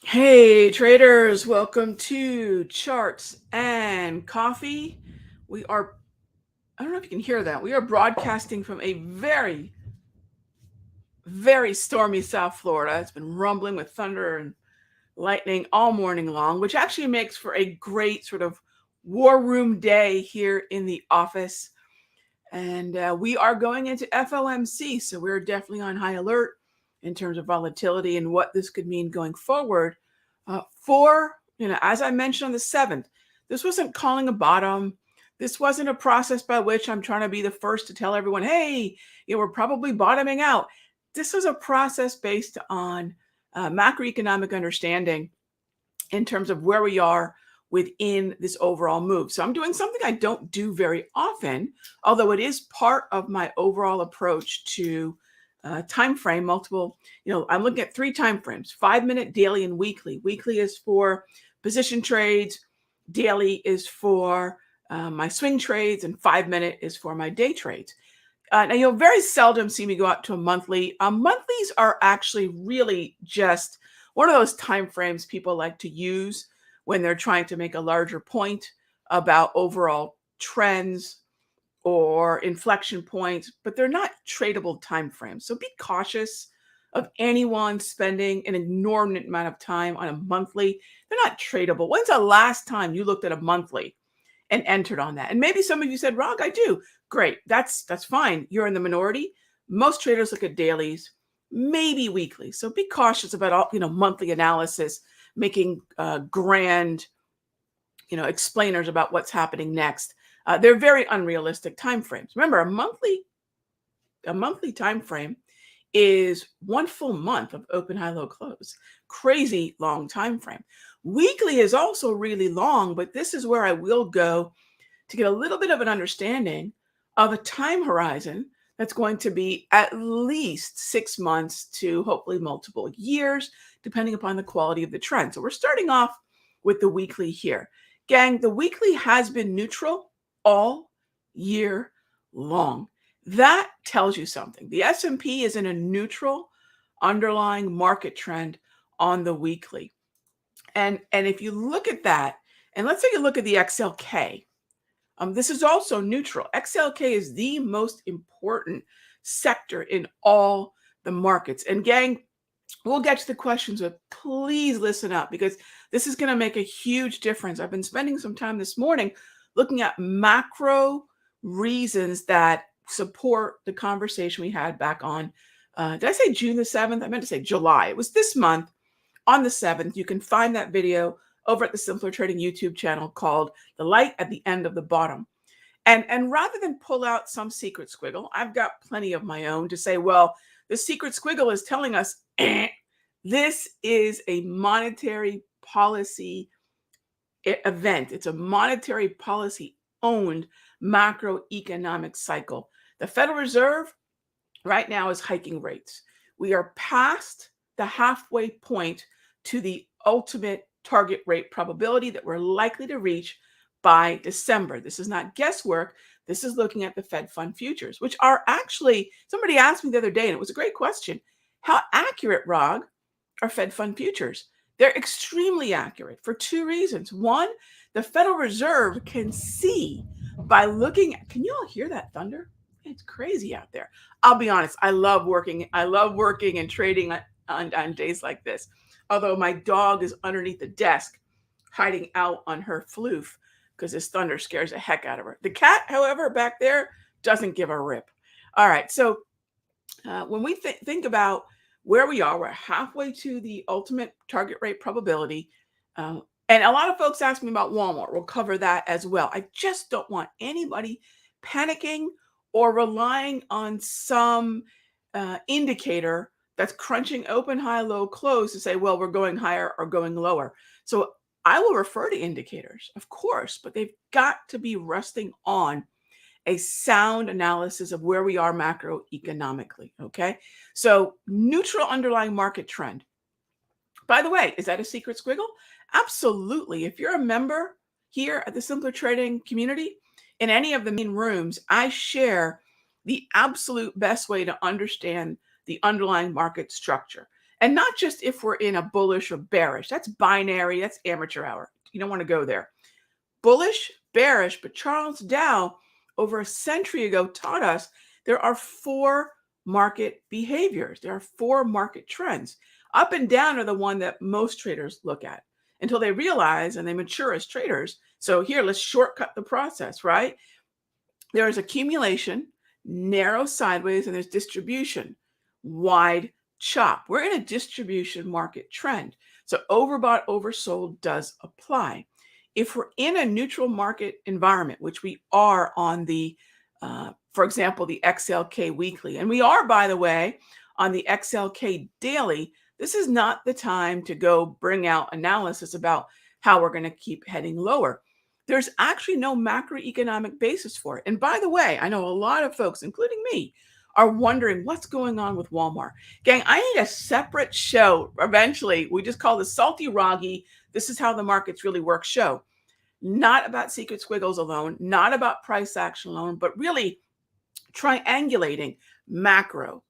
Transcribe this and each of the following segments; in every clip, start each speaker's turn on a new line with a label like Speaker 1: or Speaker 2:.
Speaker 1: Hey traders, welcome to Charts and Coffee. I don't know if you can hear that. We are broadcasting from a very, very stormy South Florida. It's been rumbling with thunder and lightning all morning long, which actually makes for a great sort of war room day here in the office. And we are going into FOMC, so we're definitely on high alert in terms of volatility and what this could mean going forward. As I mentioned on the 7th, this wasn't calling a bottom. This wasn't a process by which I'm trying to be the first to tell everyone, hey, we're probably bottoming out. This was a process based on macroeconomic understanding in terms of where we are within this overall move. So I'm doing something I don't do very often, although it is part of my overall approach to time frame. I'm looking at 3 time frames: 5-minute, daily, and weekly. Weekly is for position trades, daily is for my swing trades, and 5-minute is for my day trades. Now you'll very seldom see me go out to a monthly. Monthlies are actually really just one of those time frames people like to use when they're trying to make a larger point about overall trends or inflection points, but they're not tradable time frames. So be cautious of anyone spending an inordinate amount of time on a monthly. They're not tradable. When's the last time you looked at a monthly and entered on that? And maybe some of you said, Rog, I do. Great. That's fine. You're in the minority. Most traders look at dailies, maybe weekly. So be cautious about all, monthly analysis, making grand, explainers about what's happening next. They're very unrealistic timeframes. Remember, a monthly time frame is 1 full month of open, high, low, close. Crazy long time frame. Weekly is also really long, but this is where I will go to get a little bit of an understanding of a time horizon that's going to be at least 6 months to hopefully multiple years, depending upon the quality of the trend. So we're starting off with the weekly here. Gang, the weekly has been neutral all year long. That tells you something. The S&P is in a neutral underlying market trend on the weekly. And if you look at that, and let's take a look at the XLK. This is also neutral. XLK is the most important sector in all the markets. And gang, we'll get to the questions, but please listen up because this is going to make a huge difference. I've been spending some time this morning looking at macro reasons that support the conversation we had back on, did I say June the 7th? I meant to say July. It was this month on the 7th. You can find that video over at the Simpler Trading YouTube channel called The Light at the End of the Bottom. And rather than pull out some secret squiggle, I've got plenty of my own to say, well, the secret squiggle is telling us this is a monetary policy event. It's a monetary policy owned macroeconomic cycle. The Federal Reserve right now is hiking rates. We are past the halfway point to the ultimate target rate probability that we're likely to reach by December. This is not guesswork. This is looking at the Fed fund futures, which are actually, somebody asked me the other day, and it was a great question. How accurate, Rog, are Fed fund futures? They're extremely accurate for 2 reasons. One, the Federal Reserve can see by looking at, can you all hear that thunder? It's crazy out there. I'll be honest, I love working and trading on days like this. Although my dog is underneath the desk, hiding out on her floof because this thunder scares the heck out of her. The cat, however, back there doesn't give a rip. All right, so when we think about where we are, we're halfway to the ultimate target rate probability. And a lot of folks ask me about Walmart. We'll cover that as well. I just don't want anybody panicking or relying on some indicator that's crunching open, high, low, close to say, well, we're going higher or going lower. So I will refer to indicators, of course, but they've got to be resting on a sound analysis of where we are macroeconomically. Okay. So, neutral underlying market trend. By the way, is that a secret squiggle? Absolutely. If you're a member here at the Simpler Trading community, in any of the main rooms, I share the absolute best way to understand the underlying market structure. And not just if we're in a bullish or bearish. That's binary, that's amateur hour. You don't want to go there. Bullish, bearish, but Charles Dow over a century ago taught us there are four market behaviors. There are four market trends. Up and down are the one that most traders look at until they realize and they mature as traders. So here, let's shortcut the process, right? There is accumulation, narrow sideways, and there's distribution, wide chop. We're in a distribution market trend. So overbought, oversold does apply. If we're in a neutral market environment, which we are on the, for example, the XLK weekly, and we are, by the way, on the XLK daily, this is not the time to go bring out analysis about how we're going to keep heading lower. There's actually no macroeconomic basis for it. And by the way, I know a lot of folks, including me, are wondering what's going on with Walmart. Gang, I need a separate show eventually. We just call this Salty Raghee. This is how the markets really work show. Not about secret squiggles alone, not about price action alone, but really triangulating macro,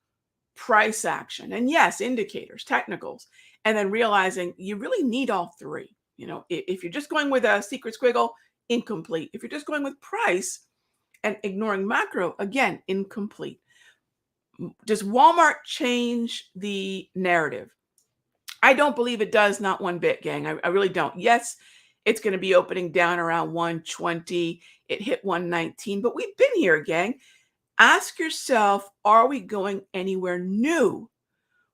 Speaker 1: price action, and yes, indicators, technicals, and then realizing you really need all three. You know, if you're just going with a secret squiggle, incomplete. If you're just going with price and ignoring macro, again, incomplete. Does Walmart change the narrative? I don't believe it does, not one bit, gang. I really don't. Yes, it's going to be opening down around 120. It hit 119, but we've been here, gang. Ask yourself, are we going anywhere new?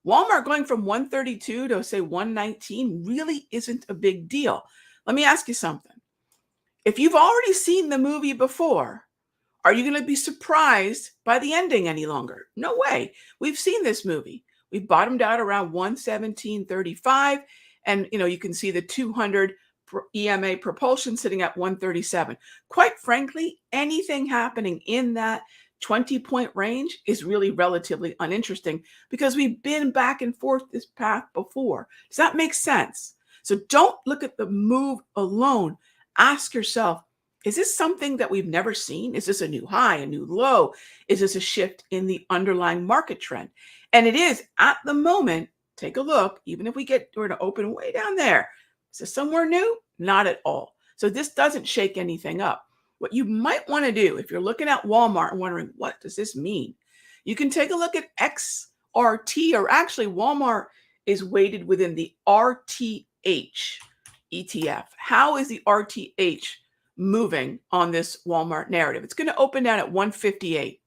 Speaker 1: Walmart going from 132 to say 119 really isn't a big deal. Let me ask you something. If you've already seen the movie before, are you going to be surprised by the ending any longer? No way. We've seen this movie. We bottomed out around 117.35, and you can see the 200 EMA propulsion sitting at 137. Quite frankly, anything happening in that 20-point range is really relatively uninteresting because we've been back and forth this path before. Does that make sense? So don't look at the move alone. Ask yourself, is this something that we've never seen? Is this a new high, a new low? Is this a shift in the underlying market trend? And it is at the moment. Take a look. Even if we're to open way down there, is this somewhere new? Not at all. So this doesn't shake anything up. What you might want to do if you're looking at Walmart and wondering, what does this mean? You can take a look at XRT, or actually Walmart is weighted within the RTH ETF. How is the RTH moving on this Walmart narrative? It's going to open down at 158.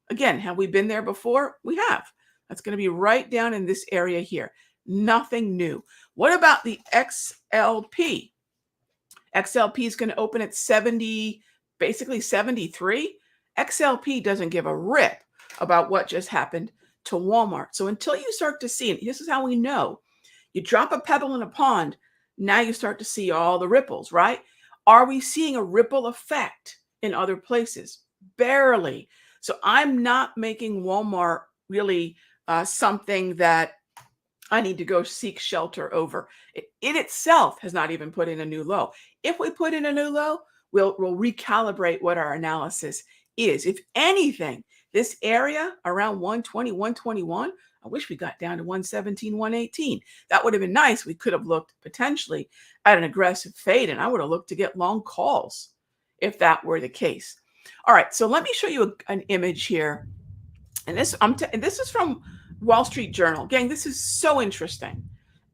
Speaker 1: Again, have we been there before? We have. That's going to be right down in this area here. Nothing new. What about the XLP? XLP is going to open at 70, basically 73. XLP doesn't give a rip about what just happened to Walmart. So until you start to see, and this is how we know, you drop a pebble in a pond, now you start to see all the ripples, right? Are we seeing a ripple effect in other places? Barely. So I'm not making Walmart really something that I need to go seek shelter over. It itself has not even put in a new low. If we put in a new low, we'll recalibrate what our analysis is. If anything, this area around 120, 121, I wish we got down to 117, 118. That would have been nice. We could have looked potentially at an aggressive fade, and I would have looked to get long calls if that were the case. All right, so let me show you an image here. And this is from Wall Street Journal. Gang, this is so interesting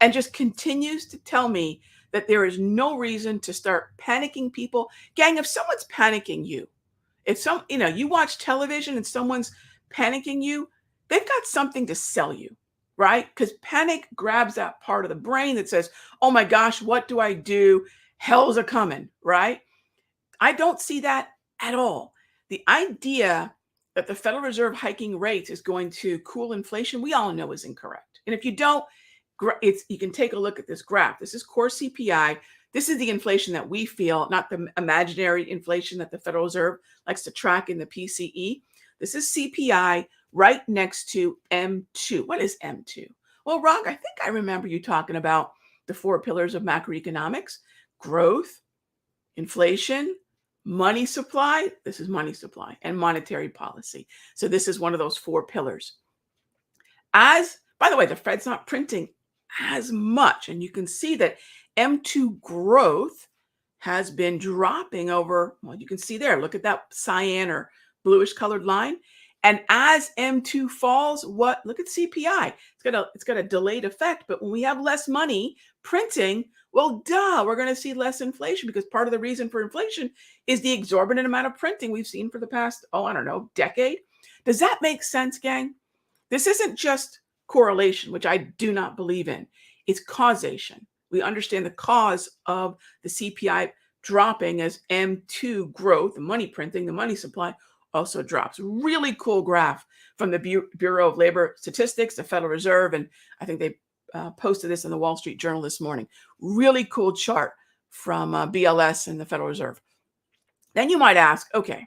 Speaker 1: and just continues to tell me that there is no reason to start panicking people. Gang, if someone's panicking you, if you watch television and someone's panicking you, they've got something to sell you, right? Because panic grabs that part of the brain that says, oh my gosh, what do I do? Hell's a coming, right? I don't see that at all. The idea that the Federal Reserve hiking rates is going to cool inflation, we all know is incorrect. And if you don't, You can take a look at this graph. This is core CPI. This is the inflation that we feel, not the imaginary inflation that the Federal Reserve likes to track in the PCE. This is CPI right next to M2. What is M2? Well, Rog, I think I remember you talking about the four pillars of macroeconomics: growth, inflation, money supply. This is money supply, and monetary policy. So this is one of those four pillars. By the way, the Fed's not printing as much, and you can see that M2 growth has been dropping over, well, you can see there, look at that cyan or bluish colored line. And as M2 falls, look at CPI. It's got a delayed effect, but when we have less money printing, well, we're going to see less inflation, because part of the reason for inflation is the exorbitant amount of printing we've seen for the past, decade. Does that make sense, gang? This isn't just correlation, which I do not believe in. It's causation. We understand the cause of the CPI dropping as M2 growth, the money printing, the money supply also drops. Really cool graph from the Bureau of Labor Statistics, the Federal Reserve, and I think they posted this in the Wall Street Journal this morning. Really cool chart from BLS and the Federal Reserve. Then you might ask, okay,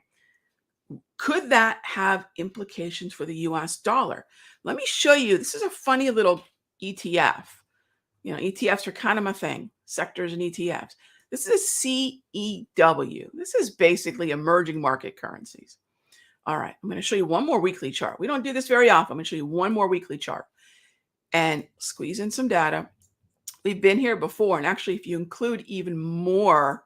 Speaker 1: could that have implications for the US dollar? Let me show you. This is a funny little ETF. ETFs are kind of my thing, sectors and ETFs. This is CEW. This is basically emerging market currencies. All right, I'm going to show you one more weekly chart. We don't do this very often. I'm going to show you one more weekly chart and squeeze in some data. We've been here before, and actually, if you include even more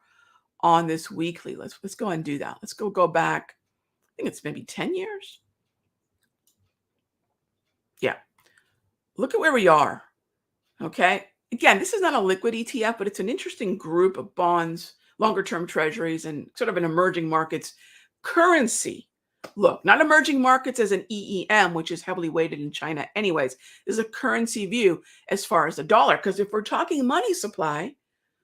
Speaker 1: on this weekly, let's go ahead and do that. Let's go back. I think it's maybe 10 years. Yeah. Look at where we are. Okay. Again, this is not a liquid ETF, but it's an interesting group of bonds, longer term treasuries, and sort of an emerging markets currency. Look, not emerging markets as an EEM, which is heavily weighted in China anyways. This is a currency view as far as the dollar, because if we're talking money supply,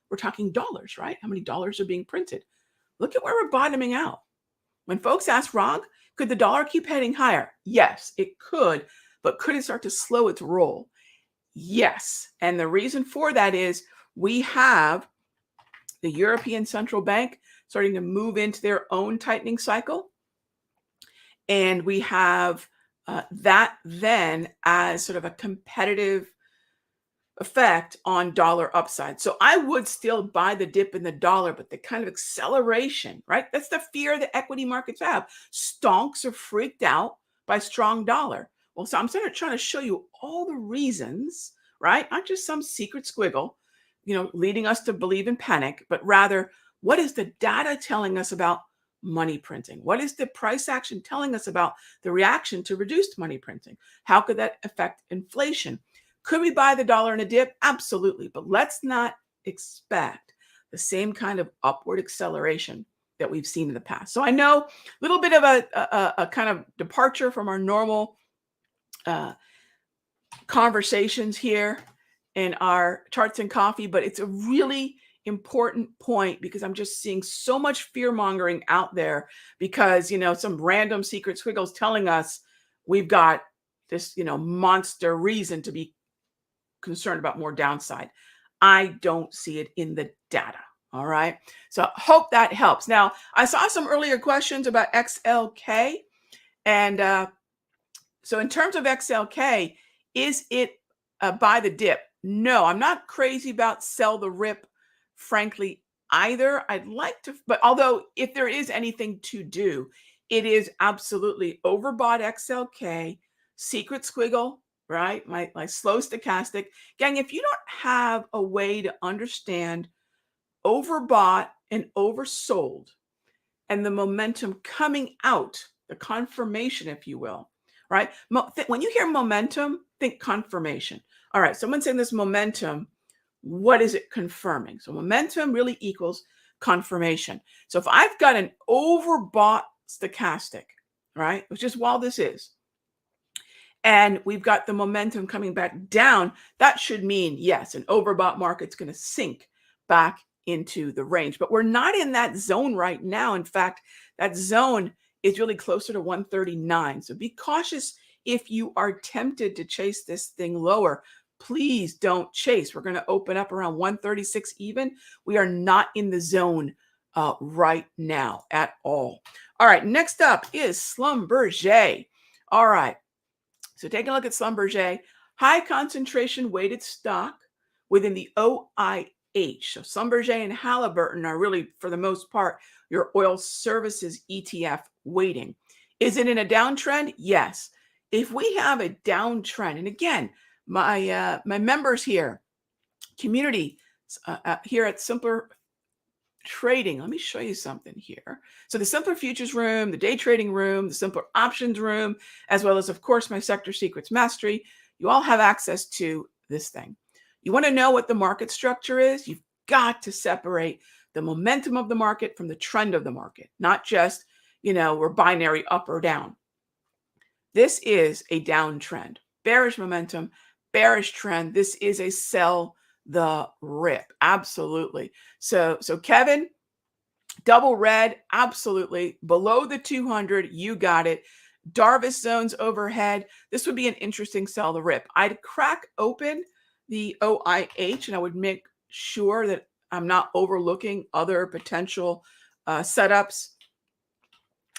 Speaker 1: we're talking dollars, right? How many dollars are being printed? Look at where we're bottoming out. When folks ask, Rog, could the dollar keep heading higher? Yes, it could, but could it start to slow its roll? Yes. And the reason for that is we have the European Central Bank starting to move into their own tightening cycle. And we have that then as sort of a competitive effect on dollar upside. So I would still buy the dip in the dollar, but the kind of acceleration, right? That's the fear that equity markets have. Stonks are freaked out by strong dollar. Well, so I'm sort of trying to show you all the reasons, right? Not just some secret squiggle, leading us to believe in panic, but rather, what is the data telling us about money printing? What is the price action telling us about the reaction to reduced money printing? How could that affect inflation? Could we buy the dollar in a dip? Absolutely. But let's not expect the same kind of upward acceleration that we've seen in the past. So I know a little bit of a kind of departure from our normal conversations here in our charts and coffee, but it's a really important point, because I'm just seeing so much fear mongering out there because, some random secret squiggles telling us we've got this, monster reason to be concerned about more downside. I don't see it in the data. All right. So hope that helps. Now, I saw some earlier questions about XLK. And so in terms of XLK, is it buy the dip? No, I'm not crazy about sell the rip, frankly, either. I'd like to, but although if there is anything to do, it is absolutely overbought XLK, secret squiggle, right? My slow stochastic. Gang, if you don't have a way to understand overbought and oversold and the momentum coming out, the confirmation, if you will, right? When you hear momentum, think confirmation. All right, someone's saying this momentum, what is it confirming? So momentum really equals confirmation. So if I've got an overbought stochastic, right, which is while this is, and we've got the momentum coming back down, that should mean, yes, an overbought market's going to sink back into the range. But we're not in that zone right now. In fact, that zone is really closer to 139. So be cautious if you are tempted to chase this thing lower. please don't chase. We're going to open up around 136 even. We are not in the zone right now at all. All right, next up is Schlumberger. All right, so take a look at Schlumberger. High concentration weighted stock within the OIH. So Schlumberger and Halliburton are really, for the most part, your oil services ETF weighting. Is it in a downtrend? Yes. If we have a downtrend, and again, my members here, community here at Simpler Trading, let me show you something here. So the Simpler Futures room, the day trading room, the Simpler Options room, as well as, of course, my Sector Secrets Mastery, you all have access to this thing. You want to know what the market structure is? You've got to separate the momentum of the market from the trend of the market, not just, we're binary up or down. This is a downtrend, bearish momentum, bearish trend. This is a sell the rip. Absolutely. So Kevin, double red, absolutely. Below the 200, you got it. Darvis zones overhead. This would be an interesting sell the rip. I'd crack open the OIH and I would make sure that I'm not overlooking other potential setups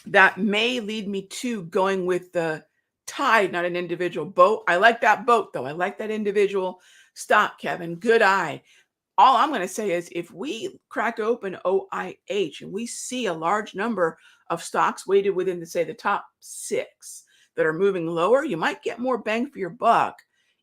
Speaker 1: that may lead me to going with the tide, not an individual boat. I like that boat, though. I like that individual stock, Kevin. Good eye. All I'm going to say is if we crack open OIH and we see a large number of stocks weighted within, say, the top 6 that are moving lower, you might get more bang for your buck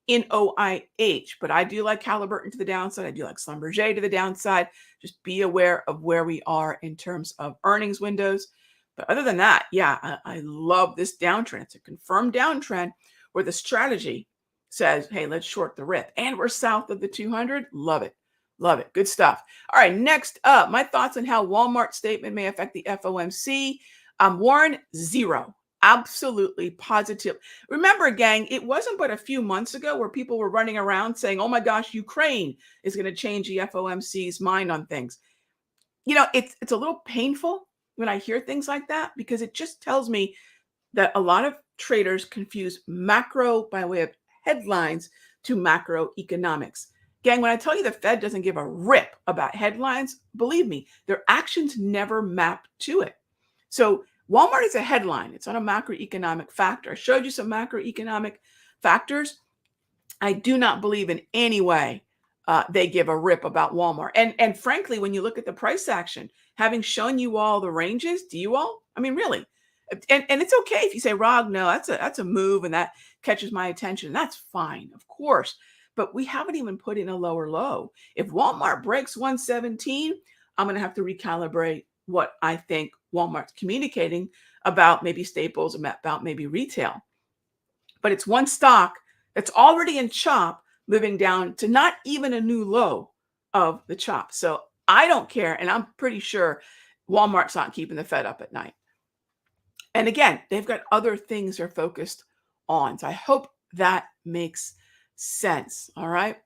Speaker 1: in OIH. But I do like Halliburton to the downside. I do like Schlumberger to the downside. Just be aware of where we are in terms of earnings windows. But other than that, yeah, I love this downtrend. It's a confirmed downtrend where the strategy says, hey, let's short the rip. And we're south of the 200. Love it. Love it. Good stuff. All right, next up, my thoughts on how Walmart's statement may affect the FOMC. Warren, zero. Absolutely positive. Remember, gang, it wasn't but a few months ago where people were running around saying, oh my gosh, Ukraine is going to change the FOMC's mind on things. It's a little painful when I hear things like that because it just tells me that a lot of traders confuse macro by way of headlines to macroeconomics. Gang, when I tell you the Fed doesn't give a rip about headlines, believe me, their actions never map to it. So Walmart is a headline. It's not a macroeconomic factor. I showed you some macroeconomic factors. I do not believe in any way they give a rip about Walmart. And frankly, when you look at the price action, having shown you all the ranges, do you all? I mean, really? And it's okay if you say, Rog, no, that's a move and that catches my attention. That's fine, of course. But we haven't even put in a lower low. If Walmart breaks 117, I'm going to have to recalibrate what I think Walmart's communicating about maybe staples, about maybe retail. But it's one stock that's already in chop, moving down to not even a new low of the chop. So I don't care. And I'm pretty sure Walmart's not keeping the Fed up at night. And again, they've got other things they're focused on. So I hope that makes sense. All right.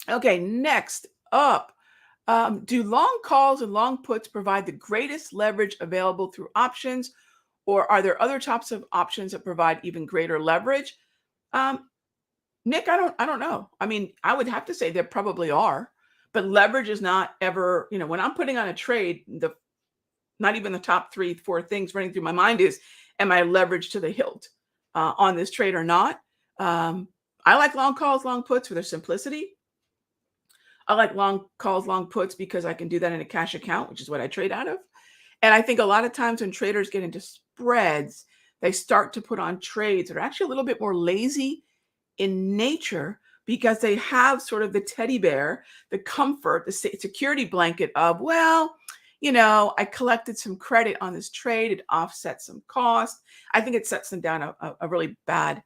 Speaker 1: Okay. Next up, do long calls and long puts provide the greatest leverage available through options, or are there other types of options that provide even greater leverage? Nick, I don't know. I mean, I would have to say there probably are, but leverage is not ever, when I'm putting on a trade, not even the top 3, 4 things running through my mind is, am I leveraged to the hilt on this trade or not? I like long calls, long puts for their simplicity. I like long calls, long puts because I can do that in a cash account, which is what I trade out of. And I think a lot of times when traders get into spreads, they start to put on trades that are actually a little bit more lazy in nature because they have sort of the teddy bear, the comfort, the security blanket of, well, I collected some credit on this trade. It offsets some cost. I think it sets them down a really bad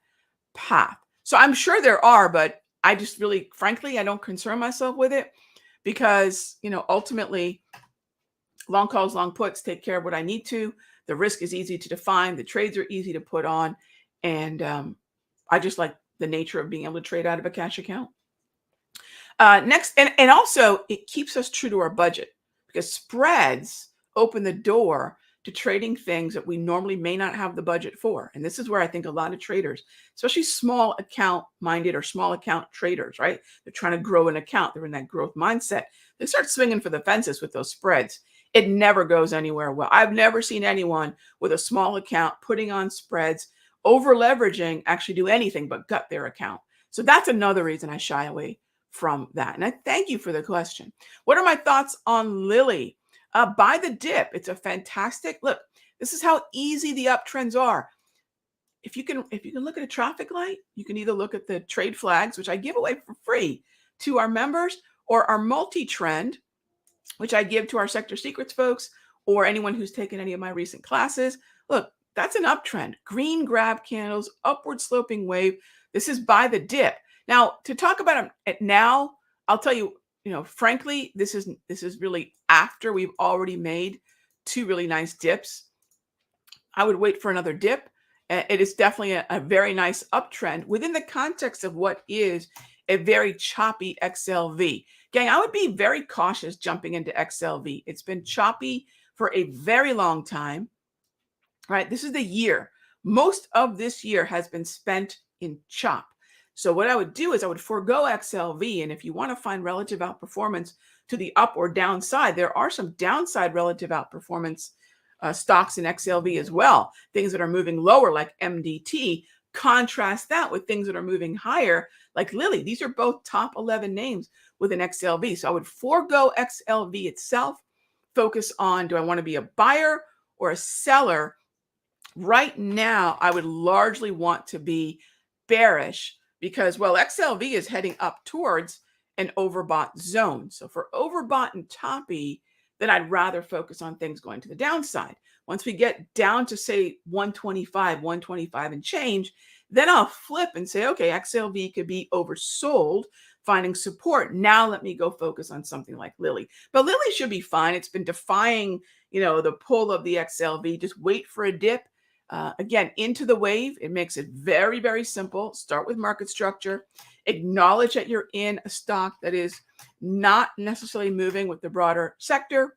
Speaker 1: path. So I'm sure there are, but I just really, frankly, I don't concern myself with it because, ultimately long calls, long puts take care of what I need to. The risk is easy to define. The trades are easy to put on. And I just like the nature of being able to trade out of a cash account. Next, and also it keeps us true to our budget because spreads open the door to trading things that we normally may not have the budget for. And this is where I think a lot of traders, especially small account minded or small account traders, right? They're trying to grow an account. They're in that growth mindset. They start swinging for the fences with those spreads. It never goes anywhere well. I've never seen anyone with a small account putting on spreads, over leveraging, actually do anything but gut their account. So that's another reason I shy away from that. And I thank you for the question. What are my thoughts on Lilly? Buy the dip. It's a fantastic look. This is how easy the uptrends are. If you can look at a traffic light, you can either look at the trade flags, which I give away for free to our members, or our multi-trend, which I give to our Sector Secrets folks, or anyone who's taken any of my recent classes. Look, that's an uptrend. Green grab candles, upward sloping wave. This is buy the dip. Now, to talk about it now, I'll tell you, frankly, this is really after we've already made two really nice dips. I would wait for another dip. It is definitely a very nice uptrend within the context of what is a very choppy XLV. Gang, I would be very cautious jumping into XLV. It's been choppy for a very long time, right? This is the year. Most of this year has been spent in chop. So what I would do is I would forego XLV. And if you want to find relative outperformance to the up or downside, there are some downside relative outperformance stocks in XLV as well. Things that are moving lower like MDT. Contrast that with things that are moving higher like Lilly. These are both top 11 names within XLV. So I would forego XLV itself, focus on, do I want to be a buyer or a seller? Right now, I would largely want to be bearish because, well, XLV is heading up towards an overbought zone. So for overbought and toppy, then I'd rather focus on things going to the downside. Once we get down to, say, 125 and change, then I'll flip and say, okay, XLV could be oversold, finding support. Now let me go focus on something like Lilly. But Lilly should be fine. It's been defying, the pull of the XLV. Just wait for a dip. Again, into the wave. It makes it very, very simple. Start with market structure. Acknowledge that you're in a stock that is not necessarily moving with the broader sector,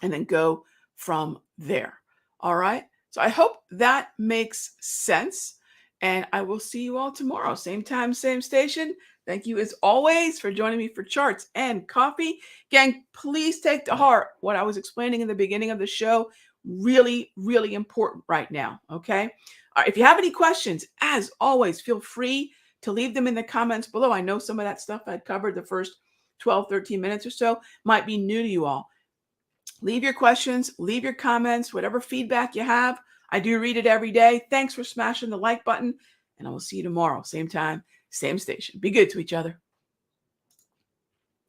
Speaker 1: and then go from there. All right. So I hope that makes sense. And I will see you all tomorrow. Same time, same station. Thank you as always for joining me for charts and coffee. Gang, please take to heart what I was explaining in the beginning of the show. Really, really important right now. Okay. All right, if you have any questions, as always, feel free to leave them in the comments below. I know some of that stuff I covered the first 12, 13 minutes or so might be new to you all. Leave your questions, leave your comments, whatever feedback you have. I do read it every day. Thanks for smashing the like button, and I will see you tomorrow. Same time, same station. Be good to each other.